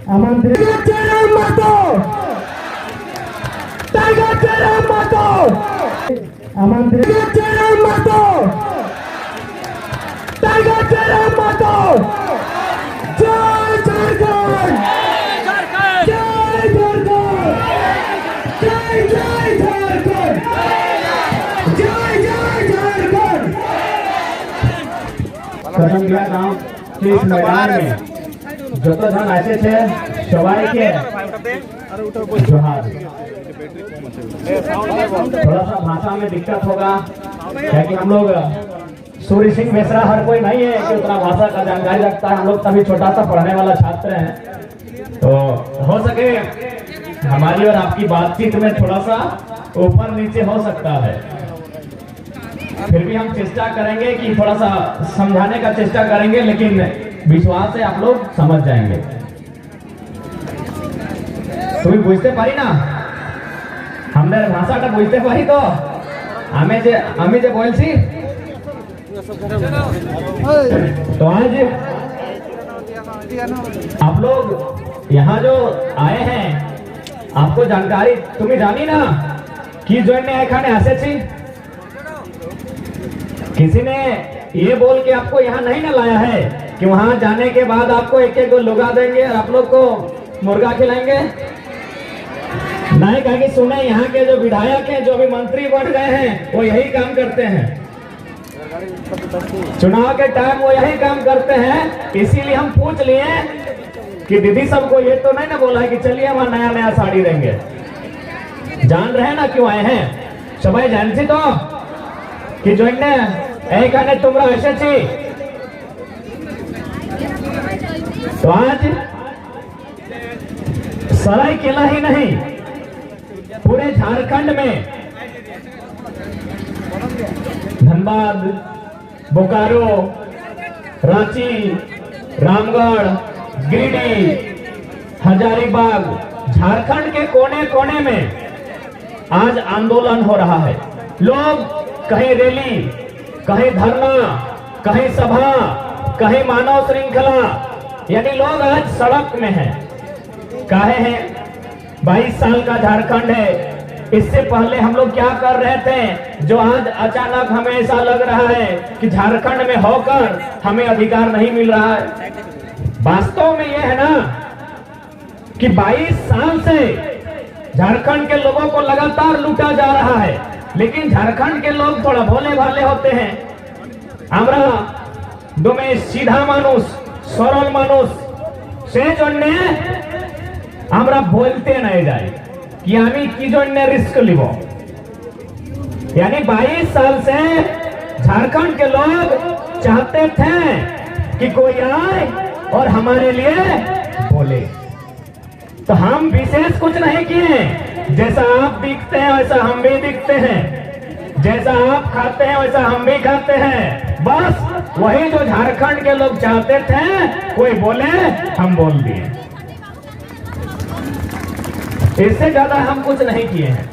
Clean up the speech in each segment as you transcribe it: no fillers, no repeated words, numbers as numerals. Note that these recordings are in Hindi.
गांव के इस मैदान में जो तो धन ऐसे थे सवाई के जोहार। थोड़ा सा भाषा में दिक्कत होगा क्योंकि हम लोग सूर्य सिंह बेसरा हर कोई नहीं है कि उतना भाषा का जानकारी रखता है। हम लोग तभी छोटा सा पढ़ने वाला छात्र हैं, तो हो सके हमारी और आपकी बातचीत में थोड़ा सा ऊपर नीचे हो सकता है। फिर भी हम चेष्टा करेंगे कि थोड़ा सा समझाने का चेष्टा करेंगे, लेकिन विश्वास से आप लोग समझ जाएंगे। তুমি বুঝতে পারি না আমাদের ভাষাটা বুঝতে পারি তো আমি যে বলছি। तो आज आप लोग यहाँ जो आए हैं आपको जानकारी तुम्हें जानी ना कि जो एखाने आसे किसी ने ये बोल के आपको यहाँ नहीं ना लाया है कि वहां जाने के बाद आपको एक एक लुगा देंगे और आप लोग को मुर्गा खिलाएंगे। नहीं कहा कि सुने यहाँ के जो विधायक हैं जो अभी मंत्री बन गए हैं वो यही काम करते हैं, चुनाव के टाइम वो यही काम करते हैं। इसीलिए हम पूछ लिए कि दीदी सबको ये तो नहीं ना बोला है कि चलिए हम नया नया साड़ी देंगे। जान रहे ना क्यों आए हैं सबाई जानती तो कि जो एखाने तुमरा ऐसे थी। तो आज सरायकेला ही नहीं पूरे झारखंड में धनबाद, बोकारो, रांची, रामगढ़, गिरिडीह, हजारीबाग, झारखंड के कोने कोने में आज आंदोलन हो रहा है। लोग कहीं रैली, कहीं धरना, कहीं सभा, कहीं मानव श्रृंखला, यानी लोग आज सड़क में हैं। काहे हैं? 22 साल का झारखंड है। इससे पहले हम लोग क्या कर रहे थे जो आज अचानक हमें ऐसा लग रहा है कि झारखंड में होकर हमें अधिकार नहीं मिल रहा है। वास्तव में यह है ना कि 22 साल से झारखंड के लोगों को लगातार लूटा जा रहा है, लेकिन झारखंड के लोग थोड़ा भोले भाले होते हैं। हमरा दोमे सीधा मानुष, सरल मानुष से जन्ने हमरा बोलते नहीं जाए कि आमी की जन्ने रिस्क लिबो। यानी 22 साल से झारखंड के लोग चाहते थे कि कोई आए और हमारे लिए बोले। तो हम विशेष कुछ नहीं किए, जैसा आप दिखते हैं वैसा हम भी दिखते हैं, जैसा आप खाते हैं वैसा हम भी खाते हैं। बस वही जो झारखंड के लोग चाहते थे कोई बोले हम बोल दिए, इससे ज्यादा हम कुछ नहीं किए हैं।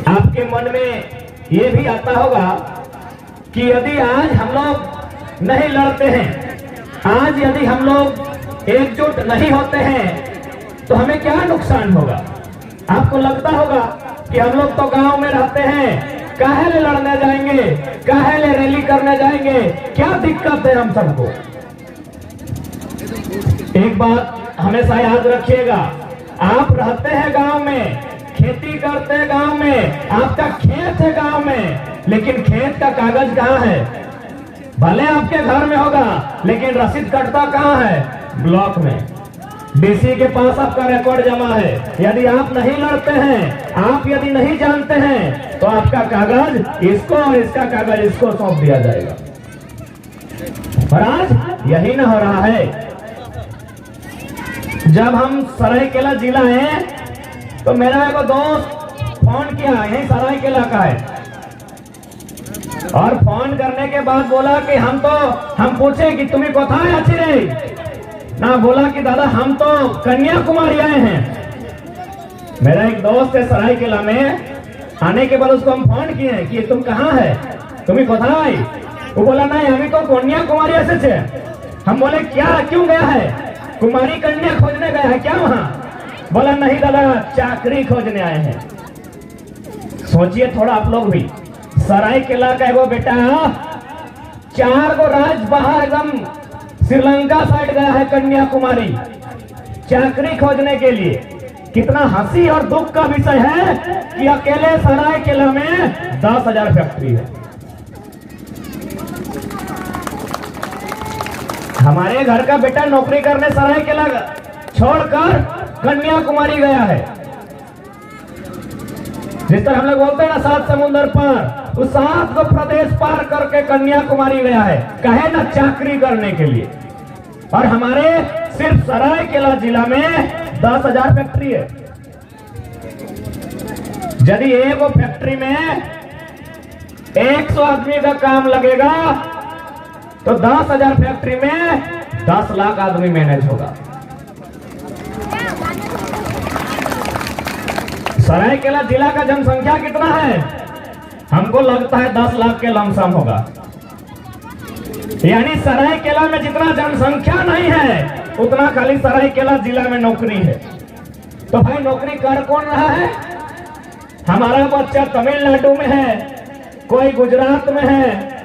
आपके मन में ये भी आता होगा कि यदि आज हम लोग नहीं लड़ते हैं, आज यदि हम लोग एकजुट नहीं होते हैं तो हमें क्या नुकसान होगा। आपको लगता होगा कि हम लोग तो गांव में रहते हैं, काहे ले लड़ने जाएंगे, काहे ले रैली करने जाएंगे, क्या दिक्कत है हम सबको। एक बात हमेशा याद रखिएगा, आप रहते हैं गांव में, खेती करते हैं गांव में, आपका खेत है गांव में, लेकिन खेत का कागज कहाँ है? भले आपके घर में होगा लेकिन रसीद कटता कहाँ है? ब्लॉक में, डीसी के पास आपका रिकॉर्ड जमा है। यदि आप नहीं लड़ते हैं, आप यदि नहीं जानते हैं तो आपका कागज इसको और इसका कागज इसको सौंप दिया जाएगा। और आज यही ना हो रहा है। जब हम सरायकेला जिला है तो मेरा एक दोस्त फोन किया, यही सरायकेला का है, और फोन करने के बाद बोला कि हम पूछे कि तुम्हें कोথায় अच्छी रही ना, बोला कि दादा हम तो कन्याकुमारी आए हैं। मेरा एक दोस्त है सरायकेला में, आने के बाद उसको हम फोन किए कि तुम कहाँ है, तुम्हें कोথায়? वो बोला नहीं हमें तो कन्याकुमारी ऐसे हम बोले क्या, क्यों गया है? कुमारी कन्या खोजने गया है क्या वहां? बोला नहीं दादा, चाकरी खोजने आए हैं। सोचिए थोड़ा आप लोग भी, सरायकेला का एगो बेटा 4 गो राज बाहर एकदम श्रीलंका साइड गया है कन्याकुमारी चाकरी खोजने के लिए। कितना हंसी और दुख का विषय है कि अकेले सरायकेला में 10,000 फैक्ट्री है। हमारे घर का बेटा नौकरी करने सरायकेला छोड़कर कन्याकुमारी गया है। जिस तरह हम लोग बोलते हैं ना 7 समुंदर पार, उस 7 को प्रदेश पार करके कन्याकुमारी गया है, कहे ना चाकरी करने के लिए। और हमारे सिर्फ सरायकेला जिला में 10,000 फैक्ट्री है। यदि एक फैक्ट्री में 100 आदमी का काम लगेगा तो 10,000 फैक्ट्री में 10 लाख आदमी मैनेज होगा। सरायकेला जिला का जनसंख्या कितना है? हमको लगता है 10 लाख के लमसम होगा। यानी सरायकेला में जितना जनसंख्या नहीं है उतना खाली सरायकेला जिला में नौकरी है। तो भाई नौकरी कर कौन रहा है? हमारा बच्चा तमिलनाडु में है, कोई गुजरात में है,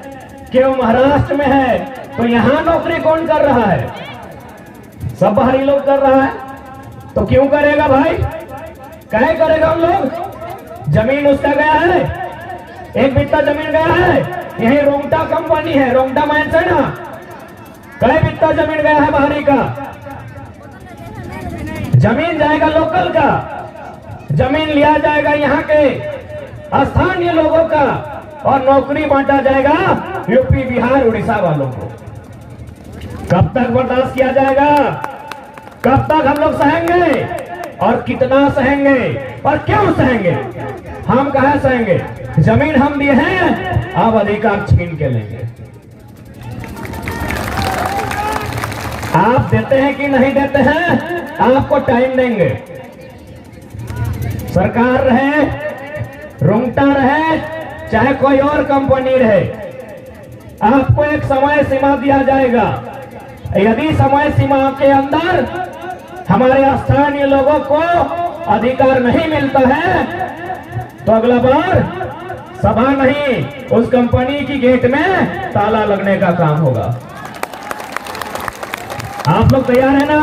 कोई महाराष्ट्र में है, तो यहां नौकरी कौन कर रहा है? सब बाहरी लोग कर रहा है। तो क्यों करेगा भाई? कहे करेगा उन लोग? जमीन उसका गया है, 1 बित्ता जमीन गया है, यही रोंगटा कंपनी है, रोंगटा माइंस है ना, कई बित्ता जमीन गया है बाहरी का। जमीन जाएगा लोकल का, जमीन लिया जाएगा यहाँ के स्थानीय लोगों का, और नौकरी बांटा जाएगा यूपी बिहार उड़ीसा वालों को। कब तक बर्दाश्त किया जाएगा? कब तक हम लोग सहेंगे? और कितना सहेंगे? और क्यों सहेंगे? हम कहाँ सहेंगे? जमीन हम दिए हैं, आप अधिकार छीन के लेंगे। आप देते हैं कि नहीं देते हैं? आपको टाइम देंगे। सरकार रहे, रोंगटा रहे, चाहे कोई और कंपनी रहे, आपको एक समय सीमा दिया जाएगा। यदि समय सीमा के अंदर हमारे स्थानीय लोगों को अधिकार नहीं मिलता है तो अगला बार सभा नहीं, उस कंपनी की गेट में ताला लगने का काम होगा। आप लोग तैयार है ना?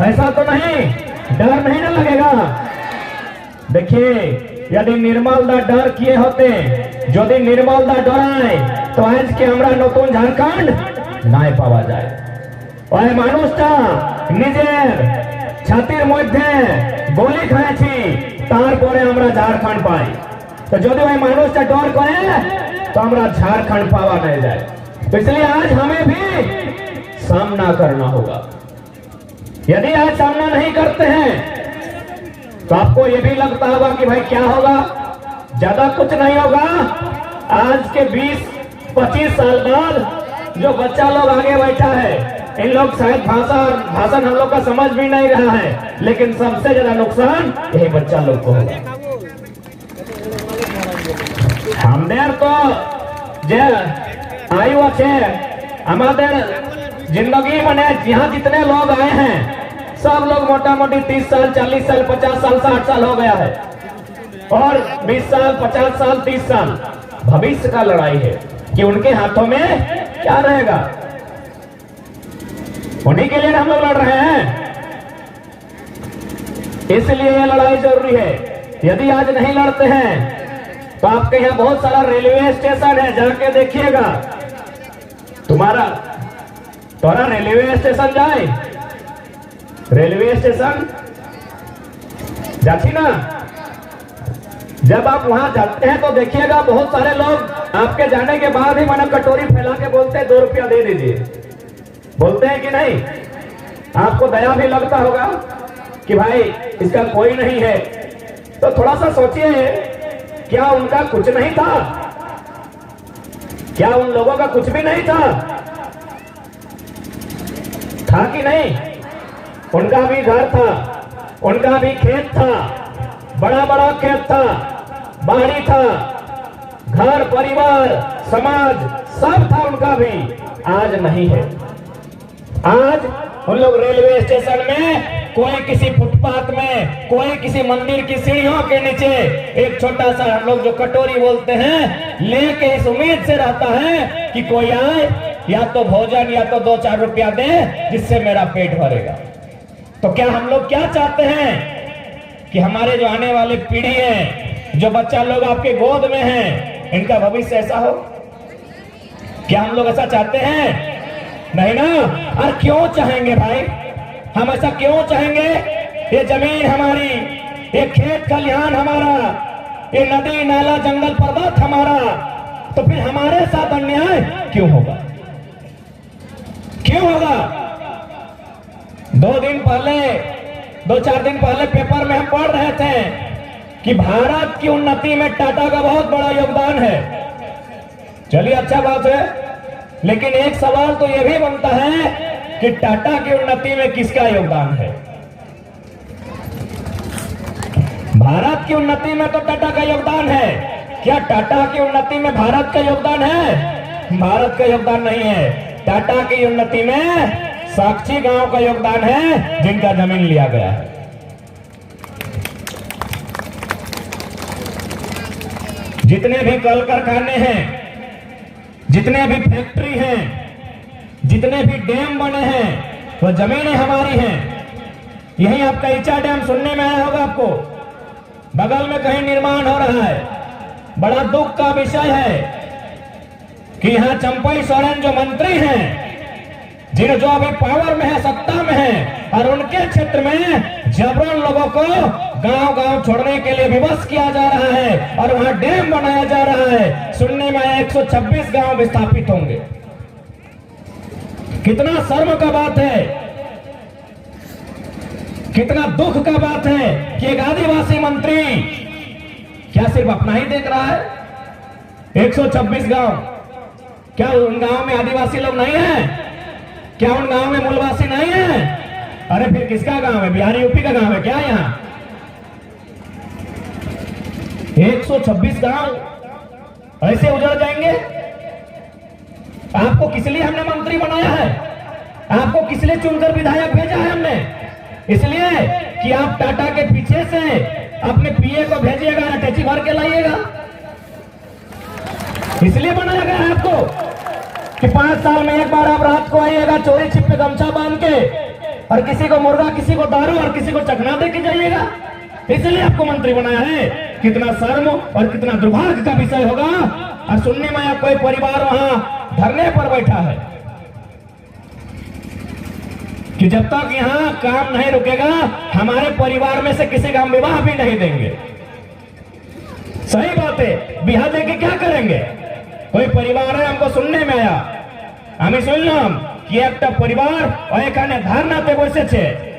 ऐसा तो नहीं, डर नहीं ना लगेगा? देखिए, यदि निर्मल दा डर किए होते, यदि निर्मल दा डराए तो आज के हमरा नतून झारखंड नाय पावा जाए। और মানুষটা নিজের ছাতির মধ্যে গলি খাইছি, তারপরে আমরা ঝাড়খণ্ড পাই। तो যদি ওই মানুষটা डर करे तो हमरा झारखंड पावा नहीं जाए। तो इसलिए आज हमें भी सामना करना होगा। यदि आज सामना नहीं करते हैं तो आपको ये भी लगता होगा कि भाई क्या होगा, ज्यादा कुछ नहीं होगा। आज के 20-25 साल बाद जो बच्चा लोग आगे बैठा है, इन लोग शायद भाषण हम लोग का समझ भी नहीं रहा है, लेकिन सबसे ज्यादा नुकसान यही बच्चा लोग को होगा। हमदेर तो जे आयु अच्छे हमारे जिंदगी में यहाँ जितने लोग आए हैं सब लोग मोटा मोटी 30 साल 40 साल 50 साल 60 साल हो गया है, और 20 साल 50 साल 30 साल भविष्य का लड़ाई है कि उनके हाथों में क्या रहेगा। उन्हीं के लिए हम लोग लड़ रहे हैं, इसलिए यह लड़ाई जरूरी है। यदि आज नहीं लड़ते हैं तो आपके यहाँ बहुत सारा रेलवे स्टेशन है, जाके देखिएगा। तुम्हारा रेलवे स्टेशन जाए, रेलवे स्टेशन जाती ना, जब आप वहां जाते हैं तो देखिएगा बहुत सारे लोग आपके जाने के बाद ही मानो कटोरी फैला के बोलते हैं 2 रुपया दे दीजिए। बोलते हैं कि नहीं? आपको दया भी लगता होगा कि भाई इसका कोई नहीं है। तो थोड़ा सा सोचिए, क्या उनका कुछ नहीं था? क्या उन लोगों का कुछ भी नहीं था? था कि नहीं? उनका भी घर था, उनका भी खेत था, बड़ा बड़ा खेत था, बाड़ी था, घर परिवार समाज सब था उनका भी। आज नहीं है। आज हम लोग रेलवे स्टेशन में, कोई किसी फुटपाथ में, कोई किसी मंदिर की सीढ़ियों के नीचे एक छोटा सा हम लोग जो कटोरी बोलते हैं लेके इस उम्मीद से रहता है कि कोई आए, या तो भोजन या तो 2-4 रुपया दे जिससे मेरा पेट भरेगा। तो क्या हम लोग क्या चाहते हैं कि हमारे जो आने वाली पीढ़ी है, जो बच्चा लोग आपके गोद में है, इनका भविष्य ऐसा हो? क्या हम लोग ऐसा चाहते हैं? नहीं ना। और क्यों चाहेंगे भाई? हम ऐसा क्यों चाहेंगे? ये जमीन हमारी, ये खेत खलिहान हमारा, ये नदी नाला जंगल पर्वत हमारा, तो फिर हमारे साथ अन्याय क्यों होगा? क्यों होगा? 2-4 दिन पहले पेपर में हम पढ़ रहे थे कि भारत की उन्नति में टाटा का बहुत बड़ा योगदान है। चलिए, अच्छा बात है, लेकिन एक सवाल तो यह भी बनता है कि टाटा की उन्नति में किसका योगदान है? भारत की उन्नति में तो टाटा का योगदान है। क्या टाटा की उन्नति में भारत का योगदान है? भारत का योगदान नहीं है। टाटा की उन्नति में साक्षी गांव का योगदान है, जिनका जमीन लिया गया है। जितने भी कल कारखाने हैं, जितने भी फैक्ट्री हैं, जितने भी डैम बने हैं, वो जमीनें हमारी हैं। यही आपका ईचा डैम सुनने में आया होगा आपको, बगल में कहीं निर्माण हो रहा है। बड़ा दुख का विषय है कि यहाँ चंपई सोरेन जो मंत्री हैं, जो अभी पावर में है, सत्ता में है, और उनके क्षेत्र में जबरन लोगों को गांव-गांव छोड़ने के लिए विवश किया जा रहा है और वहां डैम बनाया जा रहा है। सुनने में 126 गांव विस्थापित होंगे। कितना शर्म का बात है, कितना दुख का बात है कि एक आदिवासी मंत्री क्या सिर्फ अपना ही देख रहा है? 126 गांव, क्या उन गांव में आदिवासी लोग नहीं है? क्या उन गांव में मूलवासी नहीं है? अरे फिर किसका गांव है? बिहार यूपी का गांव है क्या यहाँ? 126 गांव ऐसे उजड़ जाएंगे? आपको किस लिए हमने मंत्री बनाया है? आपको किस लिए चुनकर विधायक भेजा है हमने? इसलिए कि आप टाटा के पीछे से अपने पीए को भेजिएगा, अटैची भर के लाइएगा। इसलिए बनाया गया है आपको कि 5 साल में एक बार आप रात को आइएगा, चोरी छिप पे गमछा बांध के, और किसी को मुर्गा, किसी को दारू और किसी को चखना दे के जाइएगा। इसलिए आपको मंत्री बनाया है। कितना शर्म और कितना दुर्भाग्य का विषय होगा। और सुनने में कोई परिवार वहां धरने पर बैठा है कि जब तक यहाँ काम नहीं रुकेगा, हमारे परिवार में से किसी का हम विवाह भी नहीं देंगे। सही बात है, विवाह देके क्या करेंगे? कोई परिवार है, हमको सुनने में आया, हमें सुनलाम कि एक परिवार और एक धारणाते बसे छे,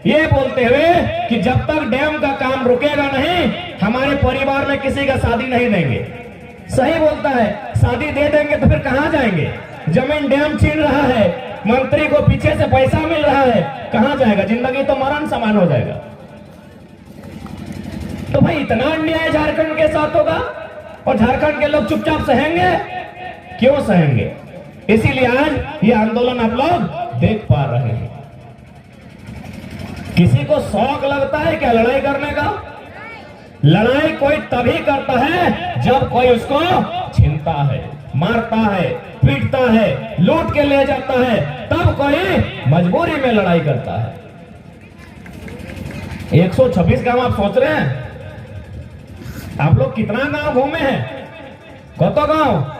ये बोलते हुए कि जब तक डैम का काम रुकेगा नहीं, हमारे परिवार में किसी का शादी नहीं देंगे। सही बोलता है, शादी दे देंगे तो फिर कहां जाएंगे? जमीन डैम छीन रहा है, मंत्री को पीछे से पैसा मिल रहा है, कहां जाएगा? जिंदगी तो मरण समान हो जाएगा। तो भाई इतना अन्याय झारखंड के साथ होगा और झारखंड के लोग चुपचाप सहेंगे? क्यों सहेंगे? इसीलिए आज ये आंदोलन आप लोग देख पा रहे हैं। किसी को शौक लगता है क्या लड़ाई करने का? लड़ाई कोई तभी करता है जब कोई उसको छीनता है, मारता है, पीटता है, लूट के ले जाता है, तब कोई मजबूरी में लड़ाई करता है। 126 गांव आप सोच रहे हैं? आप लोग कितना गांव घूमे हैं? कतो गांव?